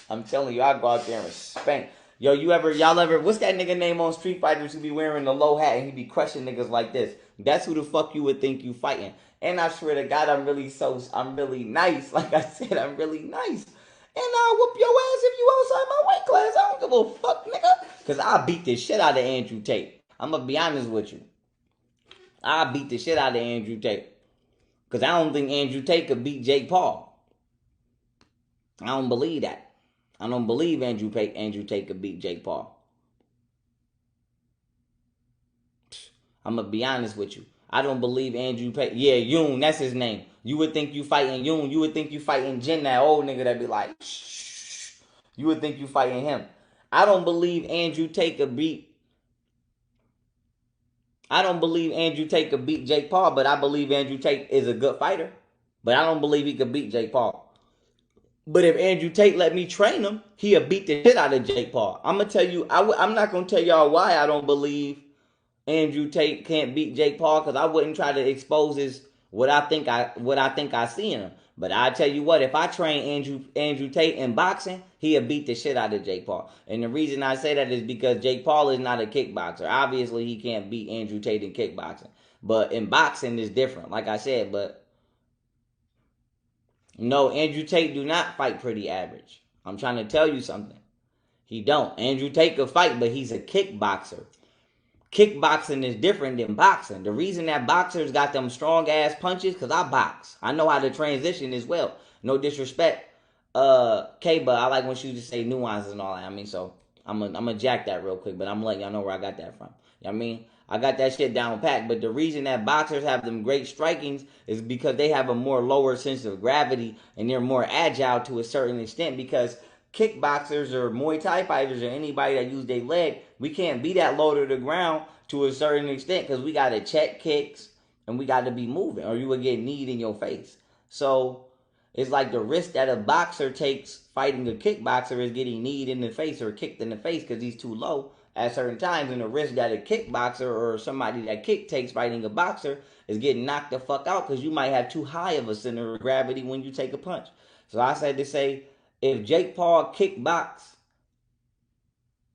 I'm telling you, I'll go out there and spank. Yo, y'all ever, what's that nigga name on Street Fighters who be wearing the low hat and he be crushing niggas like this? That's who the fuck you would think you fighting. And I swear to God, I'm really nice. Like I said, I'm really nice. And I'll whoop your ass if you outside my weight class. I don't give a fuck, nigga. Because I beat the shit out of Andrew Tate. I'm going to be honest with you. I beat the shit out of Andrew Tate. Because I don't think Andrew Tate could beat Jake Paul. I don't believe that. I don't believe Andrew Tate could beat Jake Paul. I'm going to be honest with you. I don't believe Andrew Tate. Yeah, Yoon, that's his name. You would think you fighting Yoon. You would think you fighting Jin, that old nigga that be like, shh. You would think you fighting him. I don't believe Andrew Tate could beat Jake Paul, but I believe Andrew Tate is a good fighter. But I don't believe he could beat Jake Paul. But if Andrew Tate let me train him, he'll beat the shit out of Jake Paul. I'm going to tell you, I'm not going to tell y'all why I don't believe Andrew Tate can't beat Jake Paul, because I wouldn't try to expose what I think I see in him. But I tell you what, if I train Andrew Tate in boxing, he'll beat the shit out of Jake Paul. And the reason I say that is because Jake Paul is not a kickboxer. Obviously, he can't beat Andrew Tate in kickboxing. But in boxing, it's different, like I said. But no, Andrew Tate do not fight pretty average. I'm trying to tell you something. He don't. Andrew Tate could fight, but he's a kickboxer. Kickboxing is different than boxing. The reason that boxers got them strong ass punches, because I box. I know how to transition as well. No disrespect, K, but I like when she just say nuances and all that. I mean, so I'm gonna jack that real quick, but I'm gonna let y'all know where I got that from. You know what I mean? I got that shit down pat, but the reason that boxers have them great strikings is because they have a more lower sense of gravity and they're more agile to a certain extent, because kickboxers or Muay Thai fighters or anybody that use their leg, we can't be that low to the ground to a certain extent, because we got to check kicks and we got to be moving or you will get kneed in your face. So it's like the risk that a boxer takes fighting a kickboxer is getting kneed in the face or kicked in the face because he's too low at certain times, and the risk that a kickboxer or somebody that takes fighting a boxer is getting knocked the fuck out because you might have too high of a center of gravity when you take a punch. So I said to say, if Jake Paul kickbox,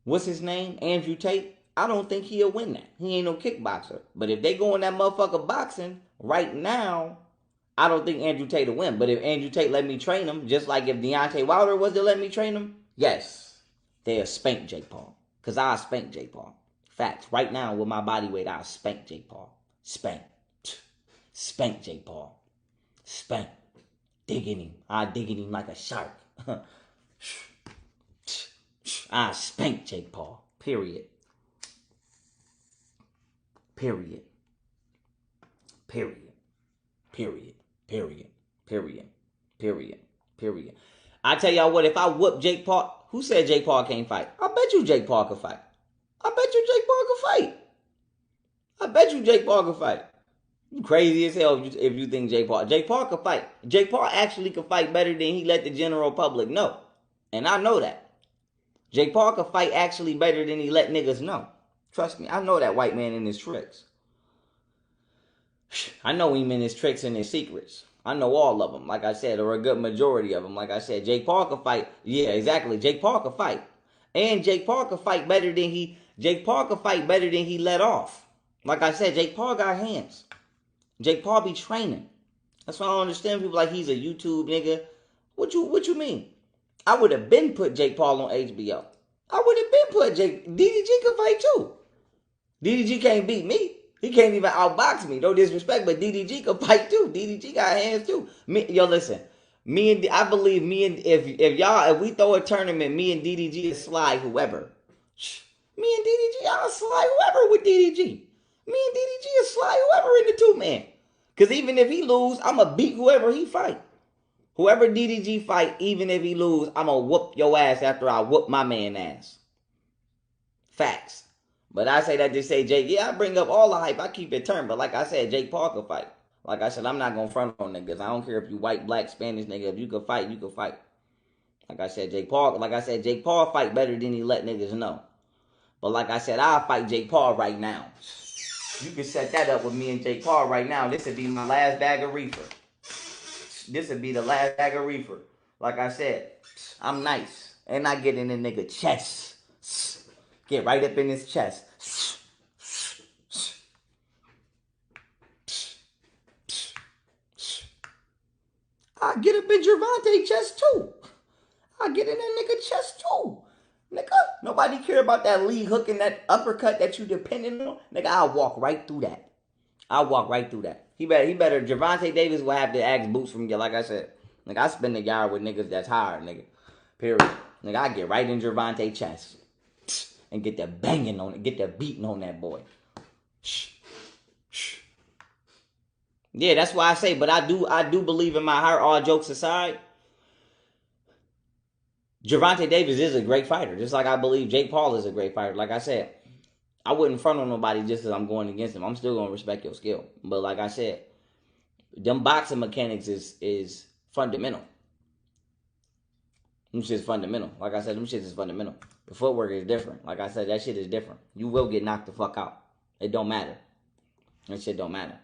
what's his name, Andrew Tate, I don't think he'll win that. He ain't no kickboxer. But if they go in that motherfucker boxing right now, I don't think Andrew Tate will win. But if Andrew Tate let me train him, just like if Deontay Wilder was to let me train him, yes, they'll spank Jake Paul. Because I'll spank Jake Paul. Facts. Right now, with my body weight, I'll spank Jake Paul. Spank. Spank Jake Paul. Spank. Digging him. I'll dig him like a shark. I spank Jake Paul. Period. Period. Period. Period. Period. Period. Period. Period. I tell y'all what, if I whoop Jake Paul, who said Jake Paul can't fight? I bet you Jake Paul can fight. I bet you Jake Paul can fight. I bet you Jake Paul can fight. You crazy as hell if you think Jake Paul can fight. Jake Paul actually can fight better than he let the general public know. And I know that. Jake Paul can fight actually better than he let niggas know. Trust me, I know that white man in his tricks. I know him in his tricks and his secrets. I know all of them, like I said, or a good majority of them. Like I said, Jake Paul can fight. Yeah, exactly. Jake Paul can fight. And Jake Paul can fight better than he let off. Like I said, Jake Paul got hands. Jake Paul be training. That's why I don't understand people like he's a YouTube nigga. What you mean? I would have been put Jake Paul on HBO. I would have been put Jake. DDG can fight too. DDG can't beat me. He can't even outbox me. No disrespect, but DDG can fight too. DDG got hands too. Listen. If we throw a tournament, me and DDG will slide whoever. Me and DDG, I'll slide whoever with DDG. Me and DDG will slide whoever in the 2-man. Because even if he lose, I'm going to beat whoever he fight. Whoever DDG fight, even if he lose, I'm going to whoop your ass after I whoop my man ass. Facts. But I say that to say, Jake, yeah, I bring up all the hype. I keep it turned. But like I said, Jake Paul can fight. Like I said, I'm not going to front on niggas. I don't care if you white, black, Spanish nigga. If you can fight, you can fight. Like I said, Jake Paul fight better than he let niggas know. But like I said, I'll fight Jake Paul right now. You can set that up with me and Jake Paul right now. This would be my last bag of reefer. This would be the last bag of reefer. Like I said, I'm nice. And I get in the nigga chest. Get right up in his chest. I get up in Gervonta's chest too. I get in that nigga chest too. Nigga, nobody care about that lead hook and that uppercut that you depending on. Nigga, I'll walk right through that. I'll walk right through that. He better. Gervonta Davis will have to ask boots from you, like I said. Nigga, I spend the yard with niggas that's hard, nigga. Period. Nigga, I get right in Gervonta's chest and get the banging on it, get the beating on that boy. Yeah, that's why I say, but I do believe in my heart, all jokes aside, Gervonta Davis is a great fighter. Just like I believe Jake Paul is a great fighter. Like I said, I wouldn't front on nobody just because I'm going against him. I'm still going to respect your skill. But like I said, them boxing mechanics is fundamental. Them shit's fundamental. Like I said, them shit is fundamental. The footwork is different. Like I said, that shit is different. You will get knocked the fuck out. It don't matter. That shit don't matter.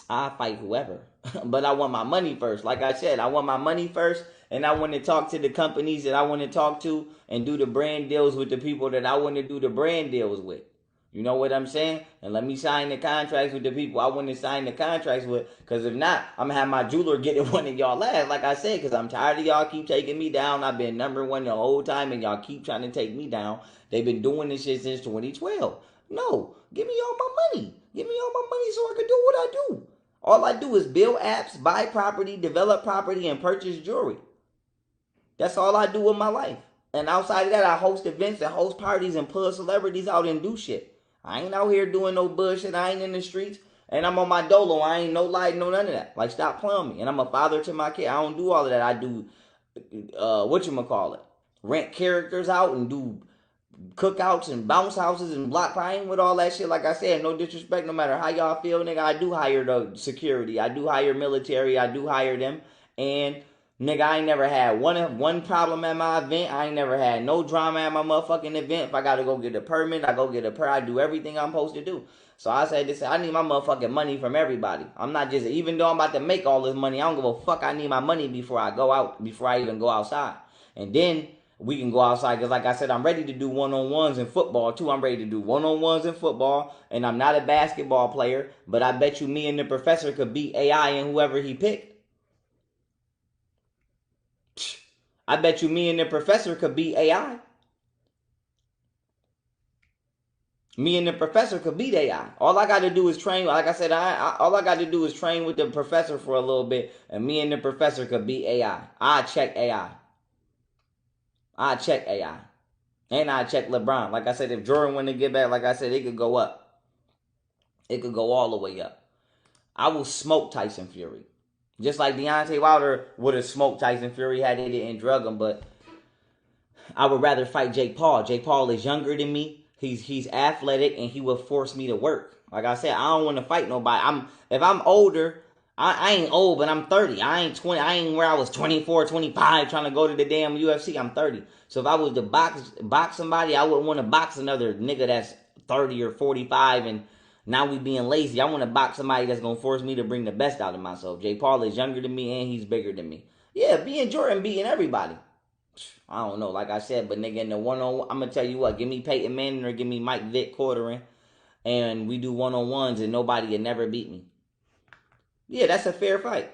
I fight whoever. But I want my money first. Like I said, I want my money first. And I want to talk to the companies that I want to talk to and do the brand deals with the people that I want to do the brand deals with. You know what I'm saying? And let me sign the contracts with the people I want to sign the contracts with. Because if not, I'm going to have my jeweler get it one of y'all ass. Like I said, because I'm tired of y'all keep taking me down. I've been #1 the whole time and y'all keep trying to take me down. They've been doing this shit since 2012. No, give me all my money. Give me all my money so I can do what I do. All I do is build apps, buy property, develop property, and purchase jewelry. That's all I do with my life. And outside of that, I host events and host parties and pull celebrities out and do shit. I ain't out here doing no bullshit. I ain't in the streets. And I'm on my dolo. I ain't no light, no none of that. Like, stop playing with me. And I'm a father to my kid. I don't do all of that. I do, rent characters out and do cookouts and bounce houses and block partying with all that shit. Like I said, no disrespect, no matter how y'all feel, nigga, I do hire the security. I do hire military. I do hire them. And nigga, I ain't never had one problem at my event. I ain't never had no drama at my motherfucking event. If I gotta go get a permit, I go get a permit. I do everything I'm supposed to do. So I said this, I need my motherfucking money from everybody. I'm not just, even though I'm about to make all this money, I don't give a fuck. I need my money before I go out, before I even go outside. And then we can go outside, because like I said, I'm ready to do one-on-ones in football too. I'm ready to do one-on-ones in football, and I'm not a basketball player, but I bet you me and the professor could beat AI and whoever he picked. I bet you me and the professor could beat AI. Me and the professor could beat AI. All I got to do is train. Like I said, all I got to do is train with the professor for a little bit, and me and the professor could beat AI. I check AI. I check AI. And I check LeBron. Like I said, if Jordan went to get back, like I said, it could go up. It could go all the way up. I will smoke Tyson Fury. Just like Deontay Wilder would have smoked Tyson Fury had they didn't drug him. But I would rather fight Jake Paul. Jake Paul is younger than me. He's athletic, and he will force me to work. Like I said, I don't want to fight nobody. If I'm older, I ain't old, but I'm 30. I ain't 20. I ain't where I was 24, 25 trying to go to the damn UFC. I'm 30. So if I was to box somebody, I wouldn't want to box another nigga that's 30 or 45 and now we being lazy. I want to box somebody that's going to force me to bring the best out of myself. Jay Paul is younger than me and he's bigger than me. Yeah, being Jordan beating everybody. I don't know, like I said, but nigga in the one-on-one, I'm going to tell you what, give me Peyton Manning or give me Mike Vick quartering, and we do one-on-ones and nobody will never beat me. Yeah, that's a fair fight.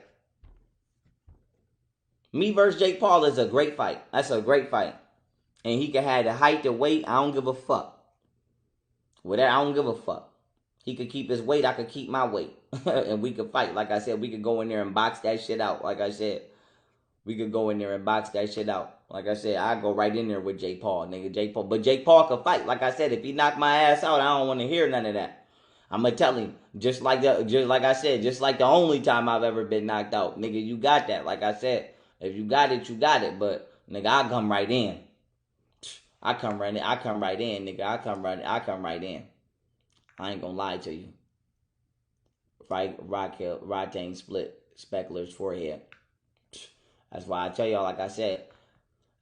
Me versus Jake Paul is a great fight. That's a great fight. And he can have the height, the weight, I don't give a fuck. With that, I don't give a fuck. He could keep his weight, I could keep my weight. And we could fight. Like I said, we could go in there and box that shit out. Like I said, we could go in there and box that shit out. Like I said, I go right in there with Jake Paul, nigga. Jake Paul. But Jake Paul could fight. Like I said, if he knock my ass out, I don't want to hear none of that. I'm going to tell him, just like I said, just like the only time I've ever been knocked out. Nigga, you got that. Like I said, if you got it, you got it. But, nigga, I come right in. I come right in, nigga. I come right in. I ain't gonna lie to you. Rod split Speckler's forehead. That's why I tell y'all, like I said,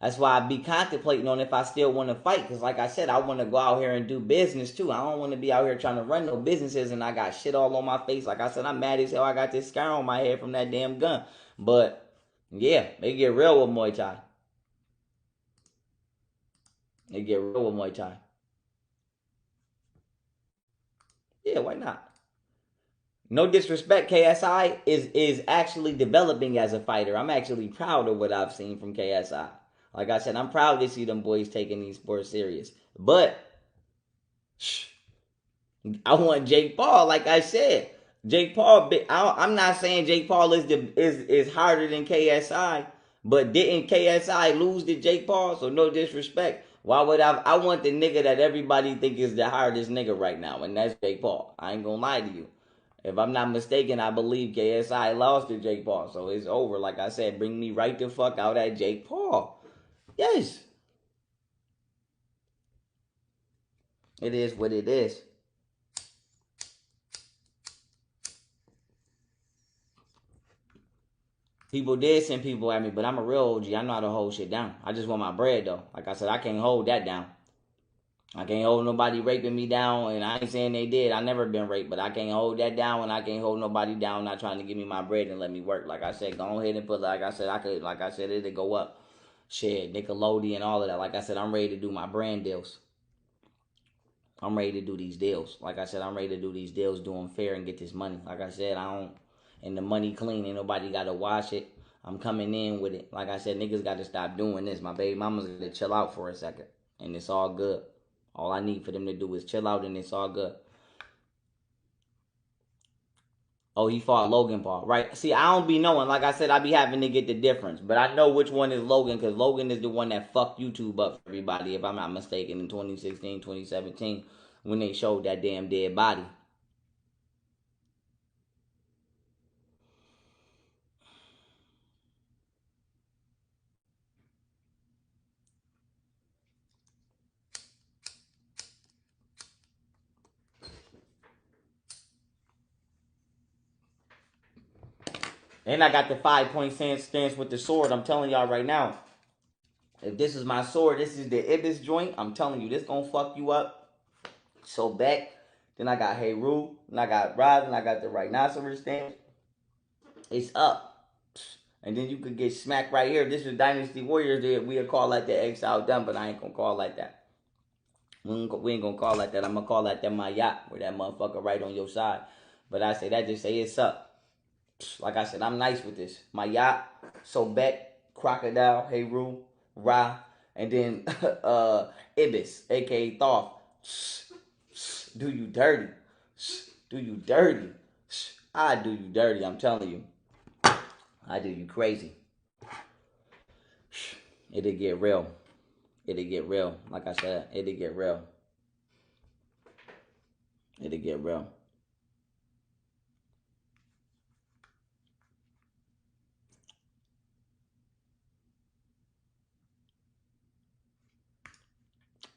that's why I be contemplating on if I still want to fight. Because like I said, I want to go out here and do business too. I don't want to be out here trying to run no businesses and I got shit all on my face. Like I said, I'm mad as hell. I got this scar on my head from that damn gun. But yeah, they get real with Muay Thai. It get real with Muay Thai. Yeah, why not? No disrespect, KSI is actually developing as a fighter. I'm actually proud of what I've seen from KSI. Like I said, I'm proud to see them boys taking these sports serious. But I want Jake Paul, like I said. Jake Paul, I'm not saying Jake Paul is harder than KSI, but didn't KSI lose to Jake Paul? So no disrespect. Why would I want the nigga that everybody think is the hardest nigga right now, and that's Jake Paul. I ain't gonna lie to you. If I'm not mistaken, I believe KSI lost to Jake Paul. So it's over. Like I said, bring me right the fuck out at Jake Paul. Yes. It is what it is. People did send people at me, but I'm a real OG. I know how to hold shit down. I just want my bread, though. Like I said, I can't hold that down. I can't hold nobody raping me down, and I ain't saying they did. I never been raped, but I can't hold that down, and I can't hold nobody down not trying to give me my bread and let me work. Like I said, go ahead and put, like I said, it'll go up. Shit, Nickelodeon, all of that. Like I said, I'm ready to do my brand deals. I'm ready to do these deals. Like I said, I'm ready to do these deals, do them fair and get this money. Like I said, and the money clean, ain't nobody got to wash it. I'm coming in with it. Like I said, niggas got to stop doing this. My baby mama's going to chill out for a second, and it's all good. All I need for them to do is chill out, and it's all good. Oh, he fought Logan Paul, right? See, I don't be knowing. Like I said, I be having to get the difference. But I know which one is Logan, because Logan is the one that fucked YouTube up for everybody, if I'm not mistaken, in 2016, 2017, when they showed that damn dead body. And I got the 5-point stance with the sword. I'm telling y'all right now. If this is my sword, this is the Ibis joint. I'm telling you, this gonna fuck you up. So back. Then I got Heru. Then I got Rod. And I got the Rhinoceros stance. It's up. And then you could get smacked right here. This is Dynasty Warriors. We'll call that the Exile Dumb, but I ain't gonna call like that. We ain't gonna call like that. I'm gonna call like that my yacht, where that motherfucker right on your side. But I say that, just say it's up. Like I said, I'm nice with this. My yacht, Sobek, Crocodile, Heru, Ra, and then Ibis, aka Thoth. Do you dirty. Do you dirty. I do you dirty, I'm telling you. I do you crazy. It'll get real. It'll get real. Like I said, it'll get real. It'll get real.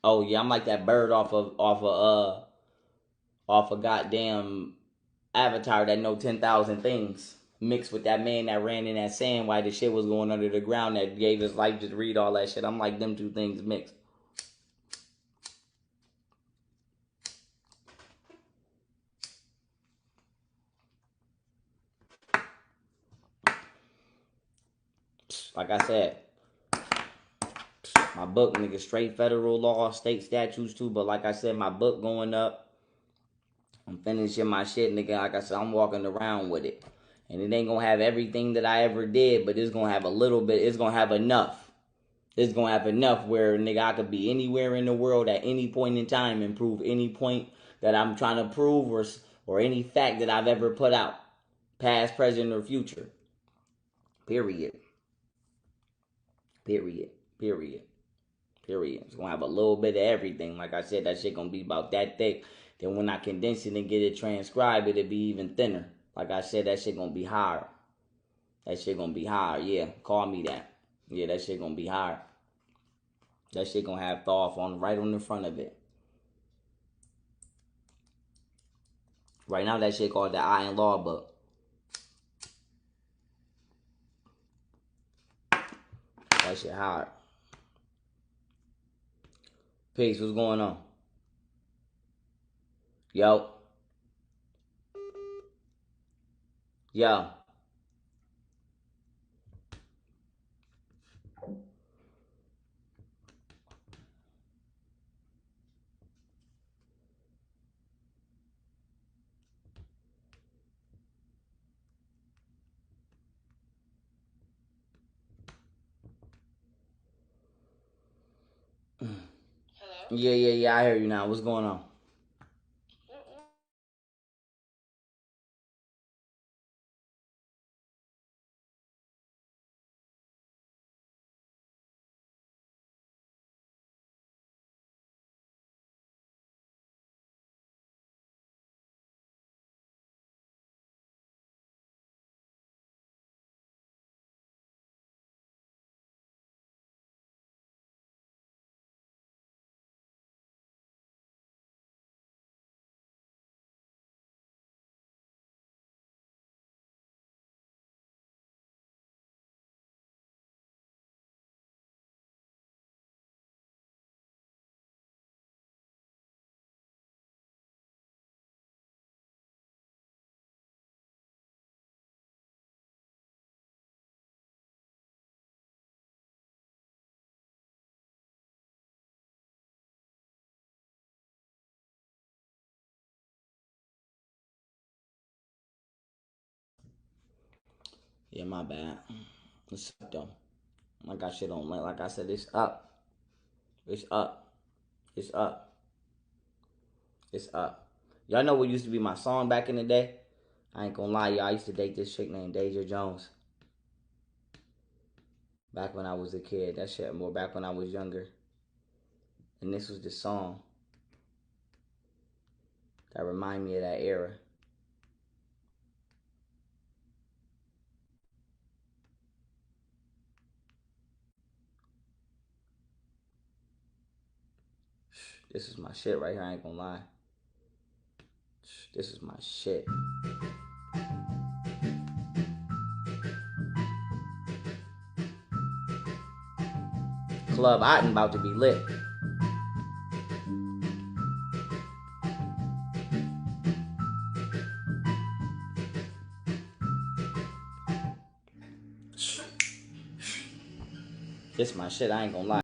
Oh yeah, I'm like that bird off of goddamn Avatar that know 10,000 things, mixed with that man that ran in that sand while the shit was going under the ground that gave his life just read all that shit. I'm like them two things mixed. Like I said, my book, nigga, straight federal law, state statutes too. But like I said, my book going up. I'm finishing my shit, nigga. Like I said, I'm walking around with it. And it ain't gonna have everything that I ever did, but it's gonna have a little bit. It's gonna have enough. It's gonna have enough where, nigga, I could be anywhere in the world at any point in time and prove any point that I'm trying to prove, or any fact that I've ever put out, past, present, or future. Period. Period. Period. Period. It's gonna have a little bit of everything. Like I said, that shit gonna be about that thick. Then when I condense it and get it transcribed, it'll be even thinner. Like I said, that shit gonna be hard. That shit gonna be hard. Yeah, call me that. Yeah, that shit gonna be hard. That shit gonna have Thoth on right on the front of it. Right now, that shit called the Iron Law book. That shit hard. Peace, what's going on? Yo. Yo. Yeah. I hear you now. What's going on? Yeah, my bad. It's up though. Like I shit on. Like I said, it's up. It's up. It's up. It's up. Y'all know what used to be my song back in the day? I ain't gonna lie, y'all. I used to date this chick named Deja Jones. Back when I was a kid. That shit more back when I was younger. And this was the song that remind me of that era. This is my shit right here. I ain't gonna lie. This is my shit. Club Otten about to be lit. This my shit. I ain't gonna lie.